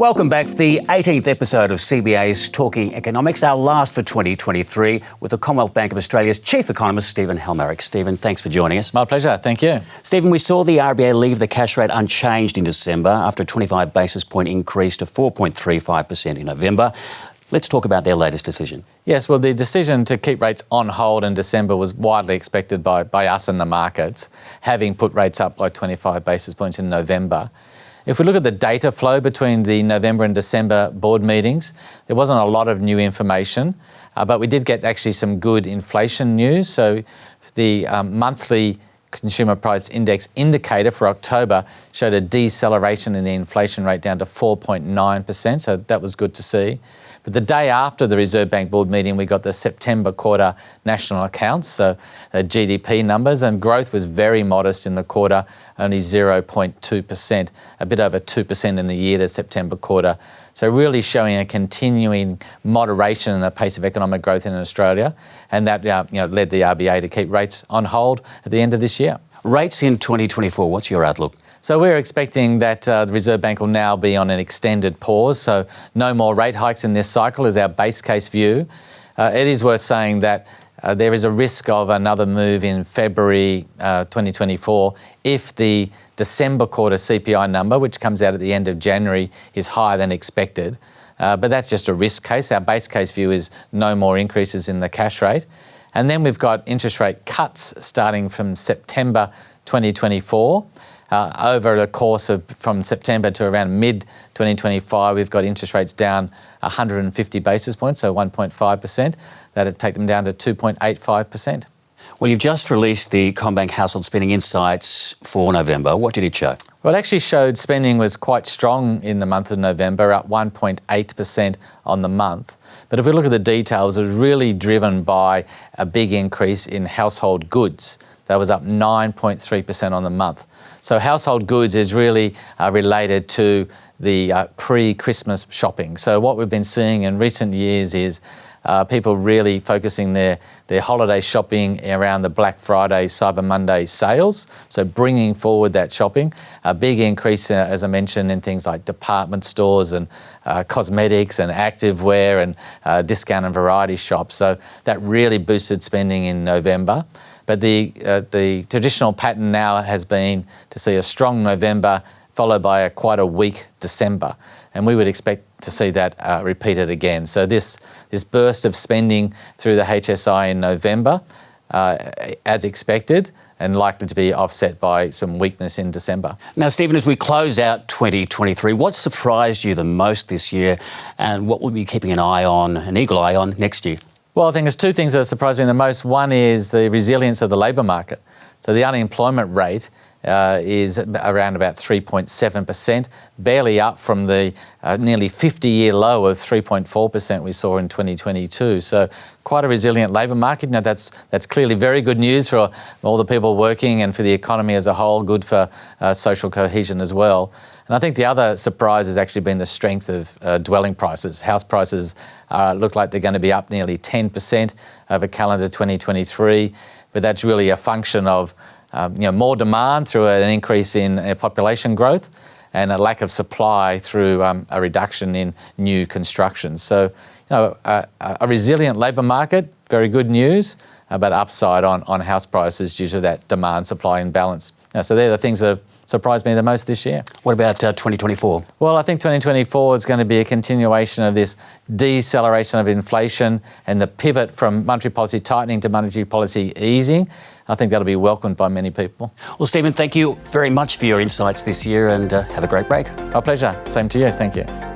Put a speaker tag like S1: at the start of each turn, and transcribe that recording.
S1: Welcome back for the 18th episode of CBA's Talking Economics, our last for 2023, with the Commonwealth Bank of Australia's Chief Economist, Stephen Halmarick. Stephen, thanks for joining us.
S2: My pleasure, thank you.
S1: Stephen, we saw the RBA leave the cash rate unchanged in December after a 25 basis point increase to 4.35% in November. Let's talk about their latest decision.
S2: Yes, well, the decision to keep rates on hold in December was widely expected by us and the markets, having put rates up by 25 basis points in November. If we look at the data flow between the November and December board meetings, there wasn't a lot of new information, but we did get actually some good inflation news. So the monthly Consumer Price Index indicator for October showed a deceleration in the inflation rate down to 4.9%, so that was good to see. But the day after the Reserve Bank board meeting, we got the September quarter national accounts, so GDP numbers, and growth was very modest in the quarter, only 0.2%, a bit over 2% in the year to September quarter. So really showing a continuing moderation in the pace of economic growth in Australia, and that led the RBA to keep rates on hold at the end of this year.
S1: Rates in 2024, what's your outlook?
S2: So we're expecting that the Reserve Bank will now be on an extended pause, so no more rate hikes in this cycle is our base case view. It is worth saying that there is a risk of another move in February 2024 if the December quarter CPI number, which comes out at the end of January, is higher than expected. But that's just a risk case. Our base case view is no more increases in the cash rate. And then we've got interest rate cuts starting from September 2024. Over the course of from September to around mid-2025, we've got interest rates down 150 basis points, so 1.5%. That'd take them down to 2.85%.
S1: Well, you've just released the CommBank Household Spending Insights for November. What did it show?
S2: Well, it actually showed spending was quite strong in the month of November, up 1.8% on the month. But if we look at the details, it was really driven by a big increase in household goods. That was up 9.3% on the month. So household goods is really related to the pre-Christmas shopping. So what we've been seeing in recent years is people really focusing their holiday shopping around the Black Friday, Cyber Monday sales, so bringing forward that shopping. A big increase, as I mentioned, in things like department stores and cosmetics and activewear and discount and variety shops. So that really boosted spending in November. But the traditional pattern now has been to see a strong November followed by quite a weak December. And we would expect to see that repeated again. So this burst of spending through the HSI in November, as expected, and likely to be offset by some weakness in December.
S1: Now, Stephen, as we close out 2023, what surprised you the most this year, and what will you be keeping an eagle eye on next year?
S2: Well, I think there's two things that surprised me the most. One is the resilience of the labour market. So the unemployment rate is around about 3.7%, barely up from the nearly 50-year low of 3.4% we saw in 2022. So quite a resilient labour market. Now that's clearly very good news for all the people working and for the economy as a whole, good for social cohesion as well. And I think the other surprise has actually been the strength of dwelling prices. House prices look like they're going to be up nearly 10% over calendar 2023, but that's really a function of more demand through an increase in population growth and a lack of supply through a reduction in new construction. So, a resilient labour market, very good news, but upside on house prices due to that demand-supply imbalance. So they're the things that have surprised me the most this year.
S1: What about 2024?
S2: Well, I think 2024 is going to be a continuation of this deceleration of inflation and the pivot from monetary policy tightening to monetary policy easing. I think that'll be welcomed by many people.
S1: Well, Stephen, thank you very much for your insights this year, and have a great break.
S2: My pleasure. Same to you. Thank you.